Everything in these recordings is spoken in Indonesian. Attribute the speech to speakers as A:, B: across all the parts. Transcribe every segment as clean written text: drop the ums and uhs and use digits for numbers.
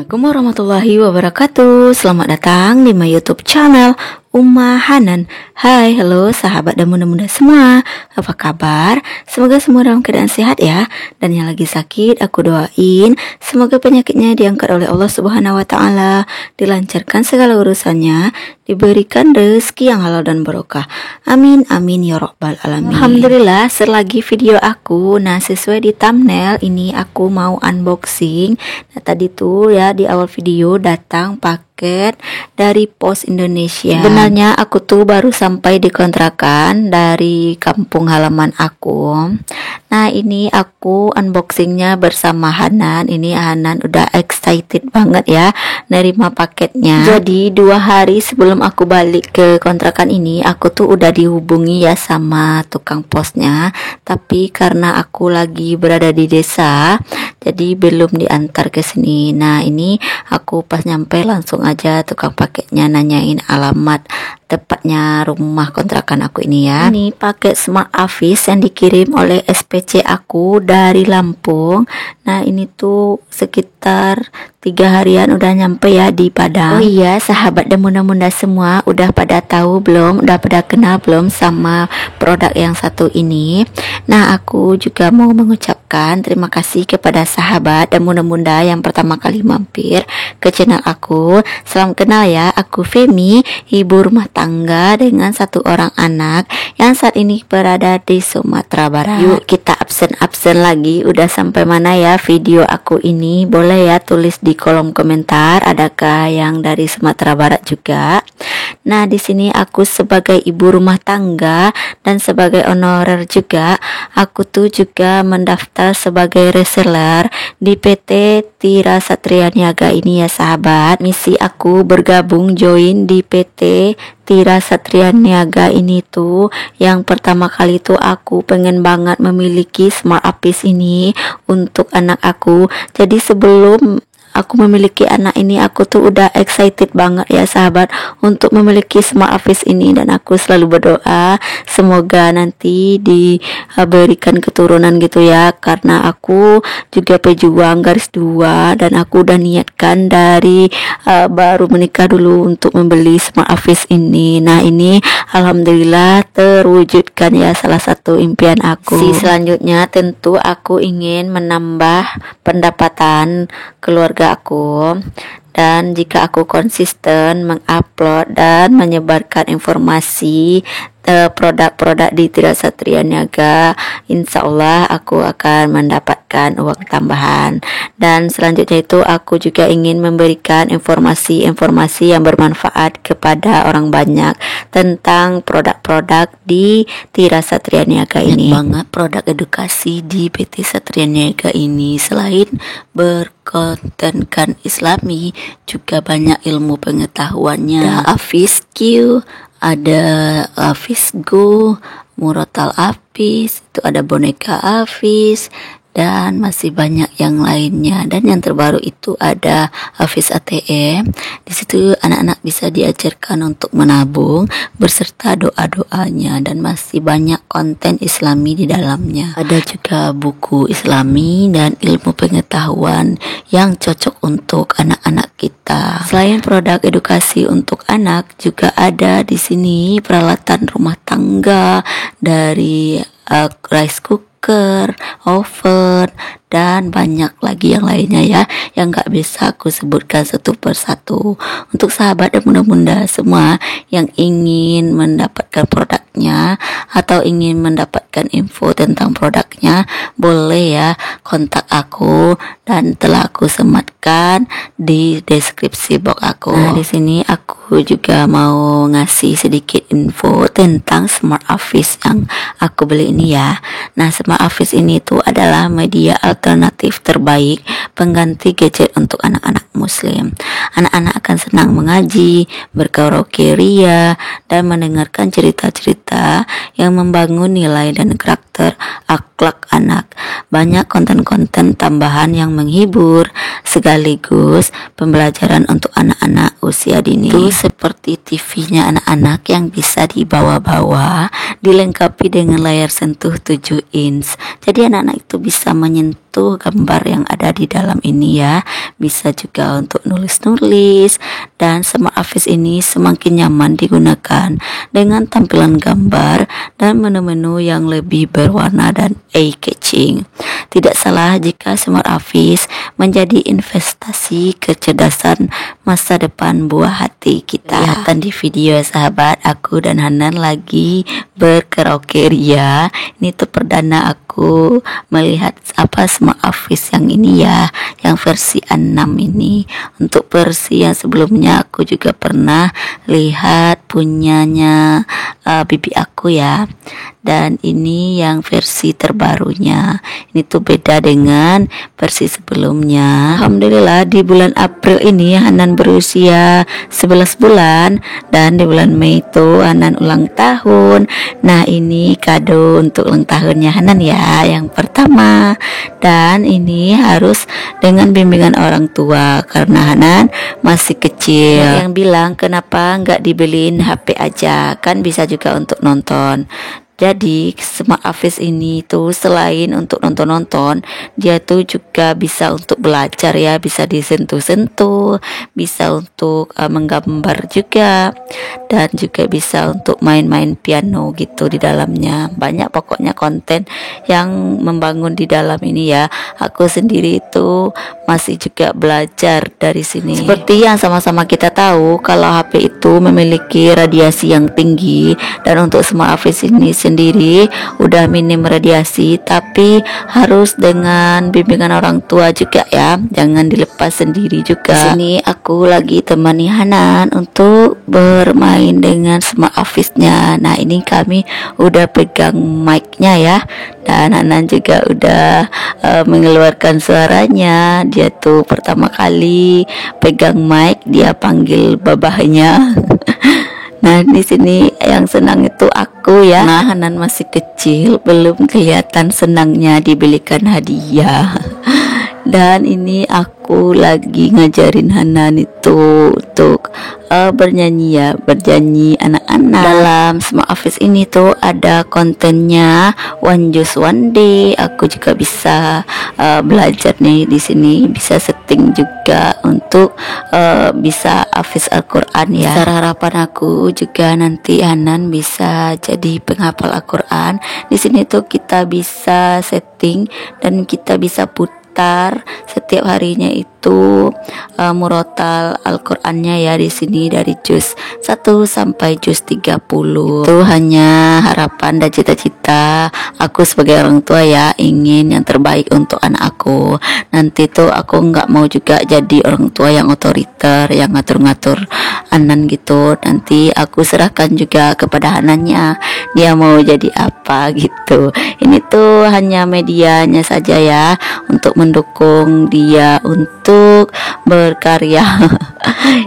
A: Assalamualaikum warahmatullahi wabarakatuh. Selamat datang di my YouTube channel Ummah Hanan. Hai, halo sahabat dan muda-muda semua. Apa kabar? Semoga semua dalam keadaan sehat ya. Dan yang lagi sakit, aku doain semoga penyakitnya diangkat oleh Allah Subhanahu wa taala, dilancarkan segala urusannya, diberikan rezeki yang halal dan barokah. Amin amin ya rabbal alamin. Alhamdulillah, selagi video aku, nah sesuai di thumbnail ini aku mau unboxing. Nah tadi tuh ya di awal video datang paket dari Pos Indonesia. Sebenarnya aku tuh baru sampai di kontrakan dari kampung halaman aku. Nah ini aku unboxingnya bersama Hanan. Ini Hanan udah excited banget ya nerima paketnya. Jadi 2 hari sebelum aku balik ke kontrakan ini, aku tuh udah dihubungi ya sama tukang posnya. Tapi karena aku lagi berada di desa, jadi belum diantar ke sini. Nah ini aku pas nyampe langsung aja tukang paketnya nanyain alamat tepatnya rumah kontrakan aku ini ya. Ini paket Smart Office yang dikirim oleh SPC aku dari Lampung. Nah ini tuh sekitar 3 harian udah nyampe ya di Padang. Oh iya sahabat dan munda-munda semua, udah pada tahu belum? Udah pada kenal belum sama produk yang satu ini? Nah aku juga mau mengucapkan terima kasih kepada sahabat dan munda-munda yang pertama kali mampir ke channel aku. Salam kenal ya, aku Femi, ibu rumah tangga dengan 1 orang anak yang saat ini berada di Sumatera Barat. Yuk kita absen lagi, udah sampai mana ya video aku ini? Boleh ya tulis di kolom komentar, adakah yang dari Sumatera Barat juga? Nah di sini aku sebagai ibu rumah tangga dan sebagai honorer juga, aku tuh juga mendaftar sebagai reseller di PT Tira Satria Niaga ini ya sahabat. Misi aku bergabung join di PT Tira Satria Niaga ini tuh yang pertama kali tuh aku pengen banget memiliki Smart Office ini untuk anak aku. Jadi sebelum aku memiliki anak ini, aku tuh udah excited banget ya sahabat untuk memiliki Smart Office ini, dan aku selalu berdoa semoga nanti diberikan keturunan gitu ya, karena aku juga pejuang garis 2 dan aku udah niatkan dari baru menikah dulu untuk membeli Smart Office ini. Nah ini alhamdulillah terwujudkan ya salah satu impian aku. Selanjutnya tentu aku ingin menambah pendapatan keluarga aku, dan jika aku konsisten mengupload dan menyebarkan informasi produk-produk di Tira Satria Niaga, insya Allah aku akan mendapatkan uang tambahan. Dan selanjutnya itu aku juga ingin memberikan informasi-informasi yang bermanfaat kepada orang banyak tentang produk-produk di Tira Satria Niaga ini. Banget produk edukasi di PT Satria Niaga ini, selain berkontenkan Islami, juga banyak ilmu pengetahuannya. Hafiz Q, ada Hafiz Go, Murotal Hafiz, itu ada boneka Hafiz, dan masih banyak yang lainnya. Dan yang terbaru itu ada Hafiz ATM. Di situ anak-anak bisa diajarkan untuk menabung berserta doa-doanya, dan masih banyak konten Islami di dalamnya. Ada juga buku Islami dan ilmu pengetahuan yang cocok untuk anak-anak kita. Selain produk edukasi untuk anak, juga ada di sini peralatan rumah tangga dari rice cooker, oven, dan banyak lagi yang lainnya ya, yang gak bisa aku sebutkan satu persatu. Untuk sahabat dan bunda-bunda semua yang ingin mendapatkan produknya atau ingin mendapatkan info tentang produknya, boleh ya kontak aku, dan telah aku sematkan di deskripsi box aku. Nah di sini aku juga mau ngasih sedikit info tentang Smart Office yang aku beli ini ya. Nah Smart Office ini tuh adalah media alternatif terbaik pengganti gadget untuk anak-anak muslim. Anak-anak akan senang mengaji, berkaraoke ria, dan mendengarkan cerita-cerita yang membangun nilai dan karakter akhlak anak. Banyak konten-konten tambahan yang menghibur sekaligus pembelajaran untuk anak-anak usia dini. Itu seperti TV-nya anak-anak yang bisa dibawa-bawa, dilengkapi dengan layar sentuh 7 inch. Jadi anak-anak itu bisa menyentuh tuh gambar yang ada di dalam ini ya. Bisa juga untuk nulis-nulis, dan Smart Office ini semakin nyaman digunakan dengan tampilan gambar dan menu-menu yang lebih berwarna dan eye-catching. Tidak salah jika Smart Office menjadi investasi kecerdasan masa depan buah hati kita. Kelihatan di video sahabat, aku dan Hanan lagi berkaraoke ria. Ini tuh perdana aku melihat Smart Office yang ini ya, yang versi 6 ini. Untuk versi yang sebelumnya aku juga pernah lihat punyanya bibi aku ya, dan ini yang versi terbarunya. Ini tuh beda dengan versi sebelumnya. Alhamdulillah di bulan April ini Hanan berusia 11 bulan, dan di bulan Mei itu Hanan ulang tahun. Nah, ini kado untuk ulang tahunnya Hanan ya, yang pertama. Dan ini harus dengan bimbingan orang tua karena Hanan masih kecil. Yang bilang kenapa nggak dibeliin HP aja, kan bisa juga untuk nonton. Jadi Smart Office ini tuh selain untuk nonton-nonton, dia tuh juga bisa untuk belajar ya, bisa disentuh-sentuh, bisa untuk menggambar juga, dan juga bisa untuk main-main piano gitu di dalamnya. Banyak pokoknya konten yang membangun di dalam ini ya. Aku sendiri itu masih juga belajar dari sini. Seperti yang sama-sama kita tahu, kalau HP itu memiliki radiasi yang tinggi, dan untuk Smart Office ini sendiri udah minim radiasi, tapi harus dengan bimbingan orang tua juga ya, jangan dilepas sendiri juga. Di sini aku lagi temani Hanan untuk bermain dengan Smart Office-nya. Nah, ini kami udah pegang mic-nya ya, dan Hanan juga udah mengeluarkan suaranya. Dia tuh pertama kali pegang mic, dia panggil babahnya. Nah, di sini yang senang itu aku ya. Nah, Hanan masih kecil, belum kelihatan senangnya dibelikan hadiah. Dan ini aku lagi ngajarin Hanan itu untuk bernyanyi ya, berjanji anak-anak. Dalam Smart Office ini tuh ada kontennya One Juice One Day. Aku juga bisa belajar nih di sini, bisa setting juga untuk bisa hafiz Al-Quran ya. Secara harapan aku juga nanti Hanan bisa jadi penghafal Al-Quran. Di sini tuh kita bisa setting dan kita bisa putar setiap harinya itu murotal Al-Qur'annya ya, di sini dari juz 1 sampai juz 30. Itu hanya harapan dan cita-cita aku sebagai orang tua ya, ingin yang terbaik untuk anak aku. Nanti tuh aku nggak mau juga jadi orang tua yang otoriter, yang ngatur-ngatur Hanan gitu. Nanti aku serahkan juga kepada Hanannya, dia mau jadi apa gitu. Ini tuh hanya medianya saja ya, untuk mendukung dia untuk berkarya.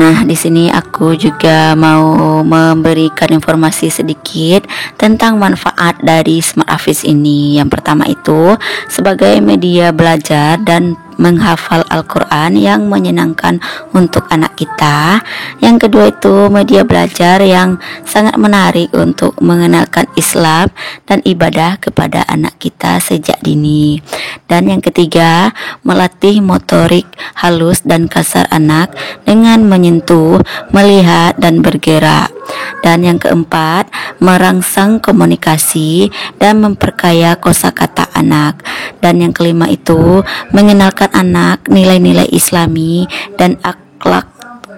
A: Nah, di sini aku juga mau memberikan informasi sedikit tentang manfaat dari Smart Office ini. Yang pertama itu sebagai media belajar dan menghafal Al-Quran yang menyenangkan untuk anak kita. Yang kedua itu media belajar yang sangat menarik untuk mengenalkan Islam dan ibadah kepada anak kita sejak dini. Dan yang ketiga, melatih motorik halus dan kasar anak dengan menyentuh, melihat, dan bergerak. Dan yang keempat, merangsang komunikasi dan memperkaya kosakata anak. Dan yang kelima itu mengenalkan anak nilai-nilai Islami dan akhlak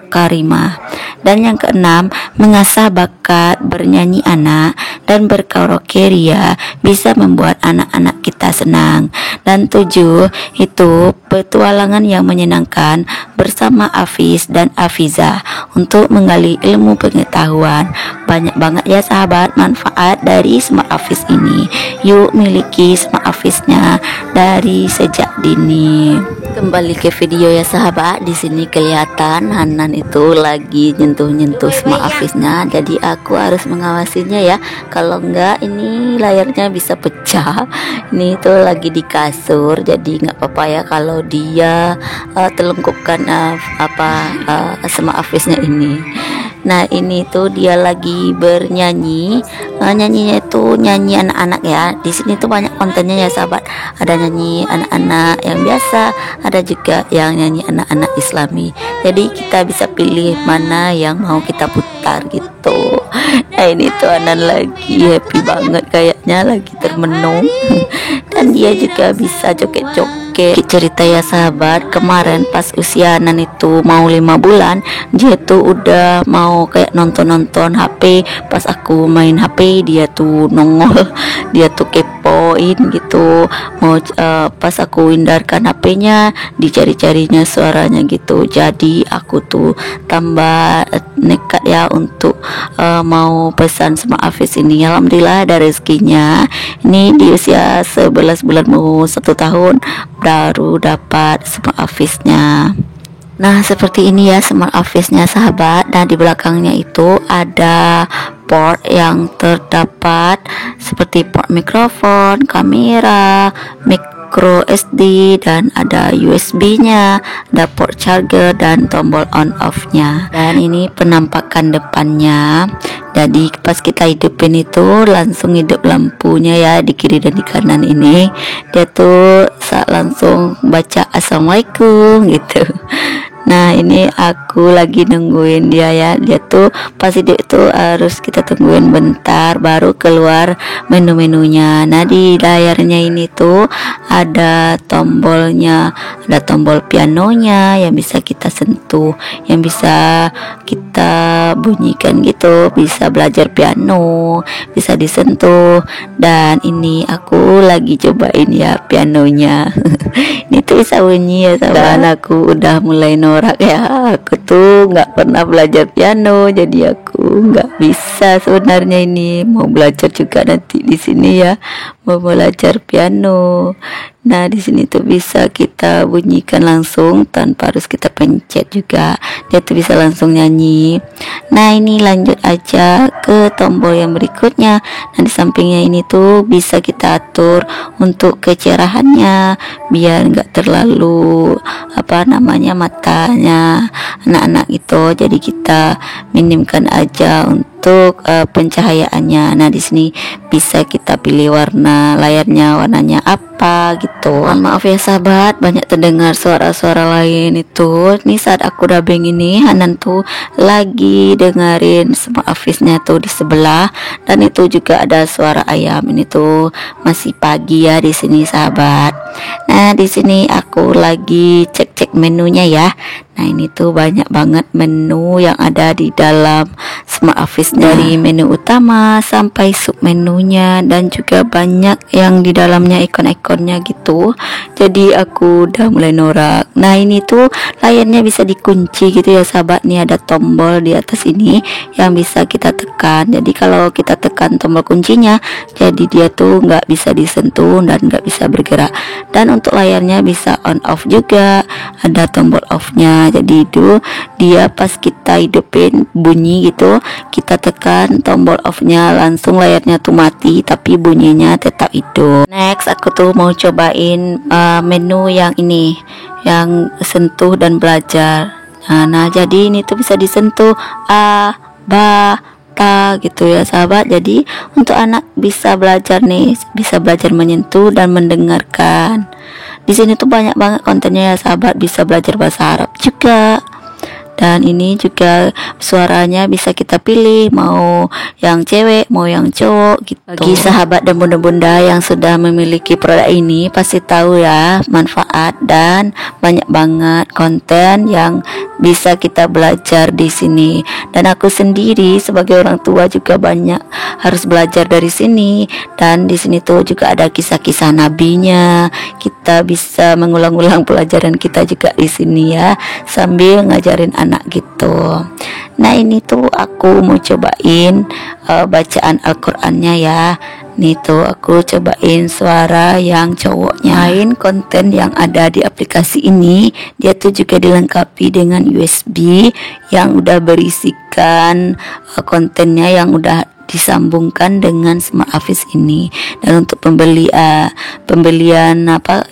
A: karimah. Dan yang keenam, mengasah bakat bernyanyi anak dan berkaraoke ria bisa membuat anak-anak kita senang. Dan 7 itu petualangan yang menyenangkan bersama Hafiz dan Hafizah untuk menggali ilmu pengetahuan. Banyak banget ya sahabat manfaat dari Smart Office ini. Yuk miliki Smart Office-nya dari sejak dini. Kembali ke video ya sahabat. Di sini kelihatan Hanan itu lagi nyentuh-nyentuh Smart Office-nya, jadi aku harus mengawasinya ya. Kalau enggak ini layarnya bisa pecah. Ini tuh lagi di kasur, jadi nggak apa-apa ya kalau dia telungkupkan Smart Office-nya ini. Nah ini tuh dia lagi bernyanyi. Nyanyinya itu nyanyi anak-anak ya. Di sini tuh banyak kontennya ya sahabat. Ada nyanyi anak-anak yang biasa, ada juga yang nyanyi anak-anak Islami. Jadi kita bisa pilih mana yang mau kita putar gitu. Nah ini tuh Anan lagi happy banget kayaknya, lagi termenung. Dan dia juga bisa joget-joget. Cerita ya sahabat, kemarin pas usia Anan itu mau 5 bulan, dia tuh udah mau kayak nonton-nonton HP. Pas aku main HP dia tuh nongol, dia tuh kepoin gitu. Mau pas aku hindarkan HP-nya, dicari-carinya suaranya gitu. Jadi aku tuh tambah nekat ya untuk mau pesan sama Hafiz ini. Alhamdulillah ada rezekinya. Ini di usia 11 bulan mau 1 tahun baru dapat smart Hafiz-nya. Nah seperti ini ya smart Hafiz-nya sahabat. Nah di belakangnya itu ada port yang terdapat seperti port mikrofon, kamera, micro SD, dan ada USB-nya, ada port charger dan tombol on off-nya. Dan ini penampakan depannya. Jadi pas kita hidupin itu langsung hidup lampunya ya di kiri dan di kanan ini. Dia tuh langsung baca assalamualaikum gitu. Nah ini aku lagi nungguin dia ya. Dia tuh pas hidup itu harus kita tungguin bentar baru keluar menu-menunya. Nah di layarnya ini tuh ada tombolnya, ada tombol pianonya yang bisa kita sentuh, yang bisa kita bunyikan gitu, bisa belajar piano, bisa disentuh. Dan ini aku lagi cobain ya pianonya. Ini tuh bisa bunyi ya sahabat. Dan aku udah mulai norak ya, aku tuh nggak pernah belajar piano, jadi aku nggak bisa sebenarnya. Ini mau belajar juga nanti di sini ya, mau belajar piano. Nah di sini tuh bisa kita bunyikan langsung tanpa harus kita pencet juga, dia tuh bisa langsung nyanyi. Nah ini lanjut aja ke tombol yang berikutnya. Nah di sampingnya ini tuh bisa kita atur untuk kecerahannya biar nggak terlalu matanya anak-anak itu. Jadi kita minimkan aja untuk pencahayaannya. Nah di sini bisa kita pilih warna layarnya, warnanya apa gitu. Maaf ya sahabat, banyak terdengar suara-suara lain itu. Nih saat aku dubbing ini, Hanan tuh lagi dengerin smart Hafiz-nya tuh di sebelah, dan itu juga ada suara ayam. Ini tuh masih pagi ya di sini sahabat. Nah di sini aku lagi cek-cek menunya ya. Nah ini tuh banyak banget menu yang ada di dalam smart Hafiz, dari menu utama sampai sub menunya, dan juga banyak yang di dalamnya ikon-ikonnya gitu. Jadi aku udah mulai norak. Nah ini tuh layarnya bisa dikunci gitu ya sahabat. Nih ada tombol di atas ini yang bisa kita tekan. Jadi kalau kita tekan tombol kuncinya, jadi dia tuh nggak bisa disentuh dan nggak bisa bergerak. Dan untuk layarnya bisa on off juga, ada tombol off-nya. Jadi itu dia pas kita hidupin bunyi gitu, kita tekan tombol off-nya langsung layarnya tuh mati, tapi bunyinya tetap hidup. Next aku tuh mau cobain menu yang ini, yang sentuh dan belajar. Nah jadi ini tuh bisa disentuh a, ba, ta gitu ya sahabat. Jadi untuk anak bisa belajar nih, bisa belajar menyentuh dan mendengarkan. Di sini tuh banyak banget kontennya ya sahabat, bisa belajar bahasa Arab juga. Dan ini juga suaranya bisa kita pilih, mau yang cewek, mau yang cowok gitu. Bagi sahabat dan bunda-bunda yang sudah memiliki produk ini pasti tahu ya manfaat dan banyak banget konten yang bisa kita belajar di sini. Dan aku sendiri sebagai orang tua juga banyak harus belajar dari sini. Dan di sini tuh juga ada kisah-kisah nabinya. Kita bisa mengulang-ulang pelajaran kita juga di sini ya, sambil ngajarin anak gitu. Nah ini tuh aku mau cobain bacaan Al-Qur'annya ya. Nih tuh aku cobain suara yang cowoknya. Lain konten yang ada di aplikasi ini, dia tuh juga dilengkapi dengan USB yang udah berisikan kontennya yang udah disambungkan dengan smart Hafiz ini. Dan untuk pembelian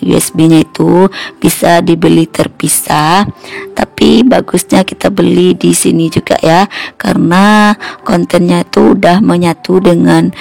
A: USB-nya itu bisa dibeli terpisah, tapi tapi bagusnya kita beli di sini juga ya, karena kontennya itu udah menyatu dengan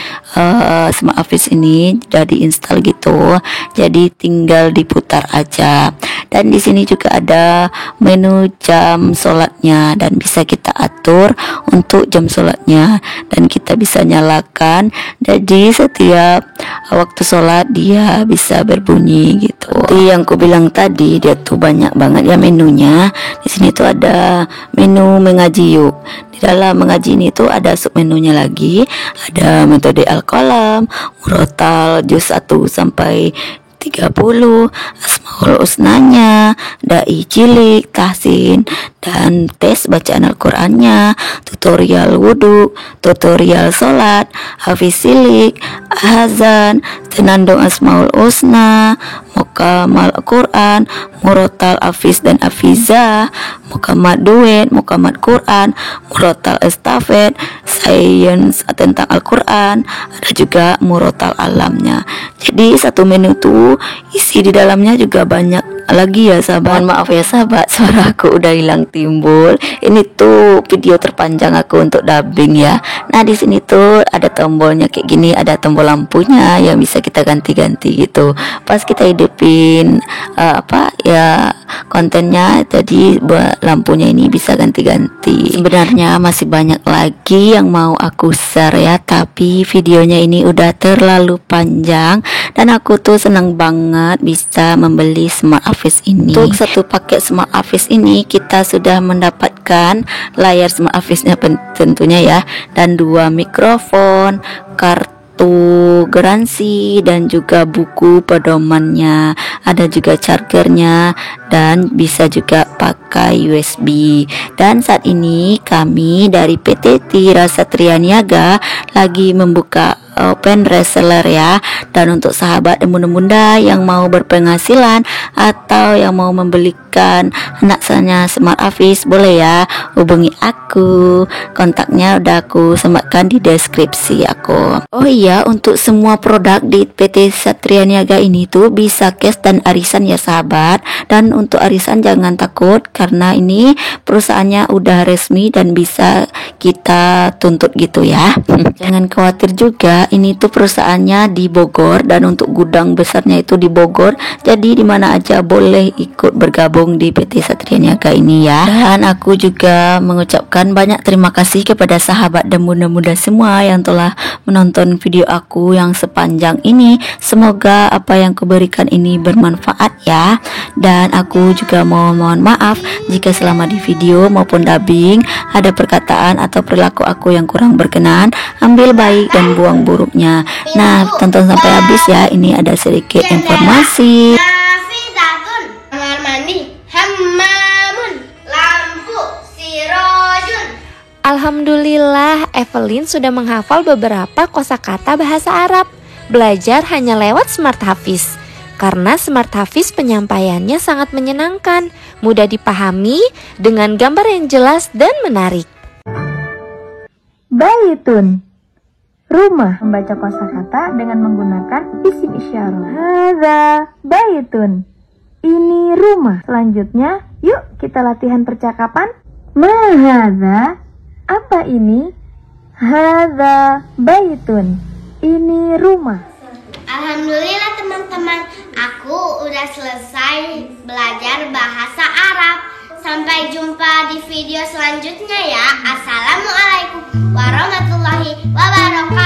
A: Smart Office ini, udah diinstal gitu, jadi tinggal diputar aja. Dan di sini juga ada menu jam sholatnya dan bisa kita atur untuk jam sholatnya, dan kita bisa nyalakan, jadi setiap waktu sholat dia bisa berbunyi gitu. Seperti yang ku bilang tadi, dia tuh banyak banget ya menunya. Di sini tuh ada menu mengaji yuk. Di dalam mengaji ini tuh ada sub menunya lagi, ada metode Al-Qalam, Murotal juz 1 sampai 30, Asmaul Husnanya, Dai Cilik, Tahsin, dan tes bacaan Al-Qur'annya, tutorial wudhu, tutorial sholat, Hafiz Cilik, Azan, Senandung Asmaul Husna, Mukamal Al-Quran, Murotal Hafiz dan Hafizah, Mukamat Duet, Mukamat Quran, Murotal Estafet, Sains tentang Al-Quran, ada juga Murotal Alamnya. Jadi satu menu tuh isi di dalamnya juga banyak lagi ya sahabat. Mohon maaf ya sahabat, suara aku udah hilang timbul. Ini tuh video terpanjang aku untuk dubbing ya. Nah di sini tuh ada tombolnya kayak gini, ada tombol lampunya yang bisa kita ganti-ganti gitu. Pas kita hidupin kontennya, jadi lampunya ini bisa ganti-ganti. Sebenarnya masih banyak lagi yang mau aku share ya, tapi videonya ini udah terlalu panjang, dan aku tuh senang banget bisa membeli Smart Office ini. Untuk satu paket Smart Office ini kita sudah mendapatkan layar Smart Office-nya tentunya ya, dan 2 mikrofon, kartu garansi, dan juga buku pedomannya, ada juga chargernya, dan bisa juga pakai USB. Dan saat ini kami dari PT Tira Satria Niaga lagi membuka open reseller ya, dan untuk sahabat dan bunda-bunda yang mau berpenghasilan atau yang mau membelikan anaknya Smart Office, boleh ya hubungi aku, kontaknya udah aku sematkan di deskripsi aku. Oh iya, untuk semua produk di PT Satria Niaga ini tuh bisa cash dan arisan ya sahabat. Dan untuk arisan jangan takut, karena ini perusahaannya udah resmi dan bisa kita tuntut gitu ya. Jangan khawatir juga, ini tuh perusahaannya di Bogor, dan untuk gudang besarnya itu di Bogor, jadi dimana aja boleh ikut bergabung di PT Satria Niaga ini ya. Dan aku juga mengucapkan banyak terima kasih kepada sahabat dan bunda-bunda semua yang telah menonton video aku yang sepanjang ini. Semoga apa yang kuberikan ini bermanfaat ya. Dan aku juga mohon maaf jika selama di video maupun dubbing ada perkataan atau perilaku aku yang kurang berkenan. Ambil baik dan buang buruknya. Nah, tonton sampai habis ya. Ini ada sedikit informasi.
B: Kamar mandi, hammamun, lampu, sirojun.
C: Alhamdulillah, Evelyn sudah menghafal beberapa kosakata bahasa Arab. Belajar hanya lewat Smart Hafiz. Karena Smart Hafiz penyampaiannya sangat menyenangkan, mudah dipahami, dengan gambar yang jelas dan menarik.
D: Baitun, rumah. Membaca kosakata dengan menggunakan isim isyarah. Hadza baitun, ini rumah. Selanjutnya, yuk kita latihan percakapan. Ma hadza, apa ini? Hadza baitun, ini rumah.
B: Alhamdulillah teman-teman, aku udah selesai belajar bahasa Arab. Sampai jumpa di video selanjutnya ya. Assalamualaikum warahmatullahi wabarakatuh.